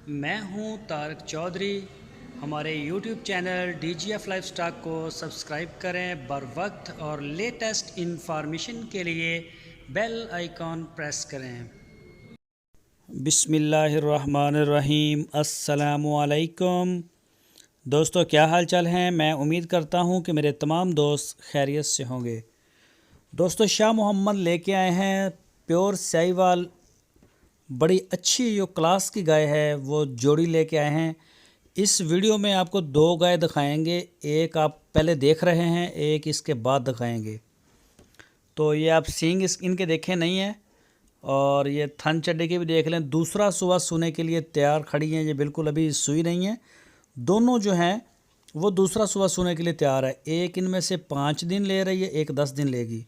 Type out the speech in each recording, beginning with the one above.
मैं हूं तारक चौधरी। हमारे YouTube चैनल DGF लाइफस्टाइल को सब्सक्राइब करें बर वक्त और लेटेस्ट इंफॉर्मेशन के लिए बेल आइकॉन प्रेस करें। बिस्मिल्लाहिर्रहमानिर्रहीम। अस्सलामुअलैकुम दोस्तों, क्या हाल चाल हैं। मैं उम्मीद करता हूं कि मेरे तमाम दोस्त खैरियत से होंगे। दोस्तों, शाह मोहम्मद लेके आए हैं प्योर साहिवाल, बड़ी अच्छी जो क्लास की गाय है वो जोड़ी लेके आए हैं। इस वीडियो में आपको दो गाय दिखाएंगे, एक आप पहले देख रहे हैं, एक इसके बाद दिखाएंगे। तो ये आप सींग इनके देखे नहीं हैं और ये थन चड्डी के भी देख लें। दूसरा सुबह सूने के लिए तैयार खड़ी हैं, ये बिल्कुल अभी सुई नहीं है। दोनों जो हैं वो दूसरा सुबह सूने के लिए तैयार है। एक इनमें से 5 दिन ले रही है, एक 10 दिन लेगी।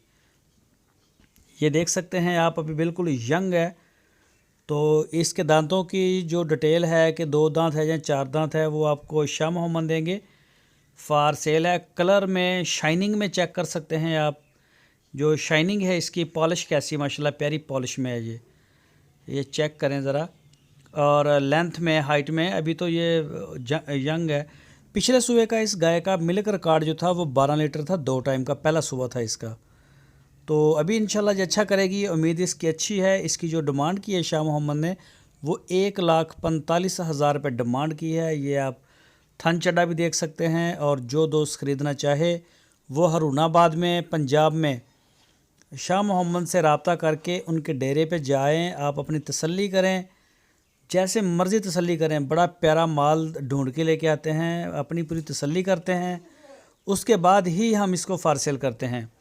ये देख सकते हैं आप, अभी बिल्कुल यंग है। तो इसके दांतों की जो डिटेल है कि 2 दांत है या 4 दांत है, वो आपको शाह मोहम्मद देंगे। फार सेल है। कलर में, शाइनिंग में चेक कर सकते हैं आप, जो शाइनिंग है इसकी, पॉलिश कैसी माशाल्लाह प्यारी पॉलिश में है। ये चेक करें ज़रा। और लेंथ में, हाइट में अभी तो ये यंग है। पिछले सुबह का इस गाय का मिल्क रिकॉर्ड जो था वो 12 लीटर था, 2 टाइम का पहला सुबह था इसका। तो अभी इंशाल्लाह ये अच्छा करेगी, उम्मीद इसकी अच्छी है। इसकी जो डिमांड की है शाह मोहम्मद ने, वो 1,45,000 रुपये डिमांड की है। ये आप थन चड्डा भी देख सकते हैं। और जो दोस्त ख़रीदना चाहे वो हरूनाबाद में, पंजाब में शाह मोहम्मद से रब्ता करके उनके डेरे पे जाएं। आप अपनी तसल्ली करें, जैसे मर्ज़ी तसल्ली करें। बड़ा प्यारा माल ढूंढ के लेके आते हैं, अपनी पूरी तसल्ली करते हैं, उसके बाद ही हम इसको फारसेल करते हैं।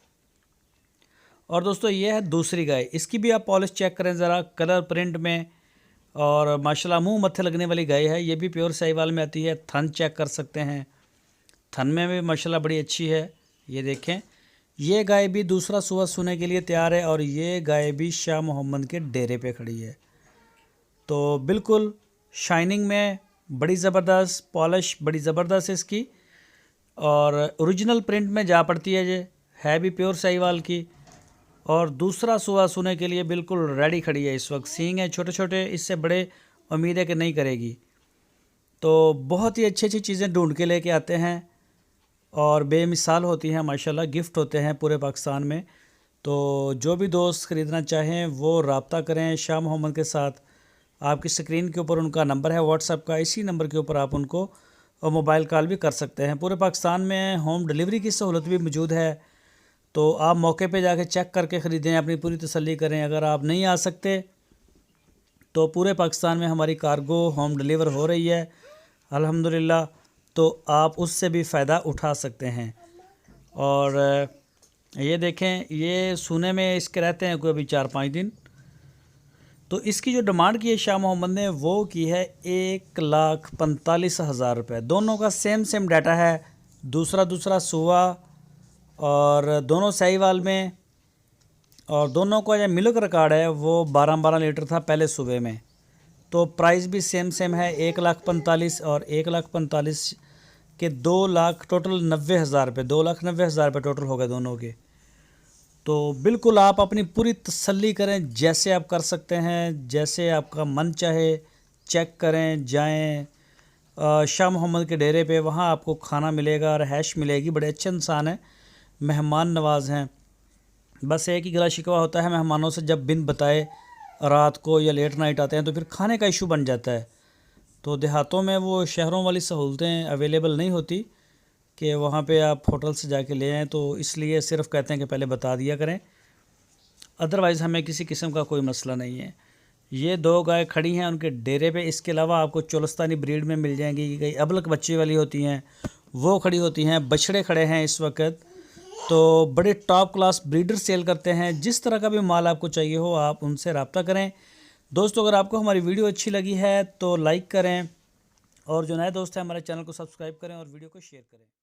और दोस्तों, ये है दूसरी गाय। इसकी भी आप पॉलिश चेक करें ज़रा, कलर प्रिंट में। और माशाल्लाह मुंह मत्थे लगने वाली गाय है। ये भी प्योर साहिवाल में आती है। थन चेक कर सकते हैं, थन में भी माशाल्लाह बड़ी अच्छी है। ये देखें, ये गाय भी दूसरा सुबह सूने के लिए तैयार है। और ये गाय भी शाह मोहम्मद के डेरे पे खड़ी है। तो बिल्कुल शाइनिंग में, बड़ी ज़बरदस्त पॉलिश, बड़ी ज़बरदस्त इसकी। और ओरिजिनल प्रिंट में जा पड़ती है। ये है भी प्योर साहिवाल की। और दूसरा सुबह सूने के लिए बिल्कुल रेडी खड़ी है इस वक्त। सींग है छोटे छोटे, इससे बड़े उम्मीद है कि नहीं करेगी। तो बहुत ही अच्छी अच्छी चीज़ें ढूंढ के लेके आते हैं और बेमिसाल होती हैं माशाल्लाह, गिफ्ट होते हैं पूरे पाकिस्तान में। तो जो भी दोस्त ख़रीदना चाहें वो रब्ता करें शाह मोहम्मद के साथ। आपकी स्क्रीन के ऊपर उनका नंबर है व्हाट्सएप का, इसी नंबर के ऊपर आप उनको मोबाइल कॉल भी कर सकते हैं। पूरे पाकिस्तान में होम डिलीवरी की सहूलत भी मौजूद है। तो आप मौके पे जाके चेक करके ख़रीदें, अपनी पूरी तसल्ली करें। अगर आप नहीं आ सकते तो पूरे पाकिस्तान में हमारी कार्गो होम डिलीवर हो रही है अल्हम्दुलिल्लाह। तो आप उससे भी फ़ायदा उठा सकते हैं। और ये देखें, ये सूने में इसके रहते हैं कोई अभी 4-5 दिन। तो इसकी जो डिमांड की है शाह मोहम्मद ने, वो की है 1,45,000 रुपये। दोनों का सेम डाटा है, दूसरा सुबह, और दोनों साहिवाल में। और दोनों का जो मिल्क रिकॉर्ड है वो 12-12 लीटर था पहले सुबह में। तो प्राइस भी सेम है, 1,45,000 और 1,45,000 के 2,00,000, टोटल 90,000 रुपये, 2,90,000 रुपये टोटल हो गए दोनों के। तो बिल्कुल आप अपनी पूरी तसल्ली करें, जैसे आप कर सकते हैं, जैसे आपका मन चाहे चेक करें। जाएं शाह मोहम्मद के डेरे पे, वहाँ आपको खाना मिलेगा, रहायश मिलेगी। बड़े अच्छे इंसान हैं, मेहमान नवाज हैं। बस एक ही गिला शिकवा होता है मेहमानों से, जब बिन बताए रात को या लेट नाइट आते हैं तो फिर खाने का इशू बन जाता है। तो देहातों में वो शहरों वाली सहूलतें अवेलेबल नहीं होती कि वहाँ पे आप होटल से जाके ले आएँ। तो इसलिए सिर्फ कहते हैं कि पहले बता दिया करें, अदरवाइज़ हमें किसी किस्म का कोई मसला नहीं है। ये 2 गाय खड़ी हैं उनके डेरे पे। इसके अलावा आपको चोलस्तानी ब्रीड में मिल जाएंगी, कई अबलक बच्चे वाली होती हैं वो खड़ी होती हैं। बछड़े खड़े हैं इस वक्त। तो बड़े टॉप क्लास ब्रीडर सेल करते हैं। जिस तरह का भी माल आपको चाहिए हो आप उनसे रब्ता करें। दोस्तों, अगर आपको हमारी वीडियो अच्छी लगी है तो लाइक करें, और जो नए दोस्त हैं हमारे चैनल को सब्सक्राइब करें और वीडियो को शेयर करें।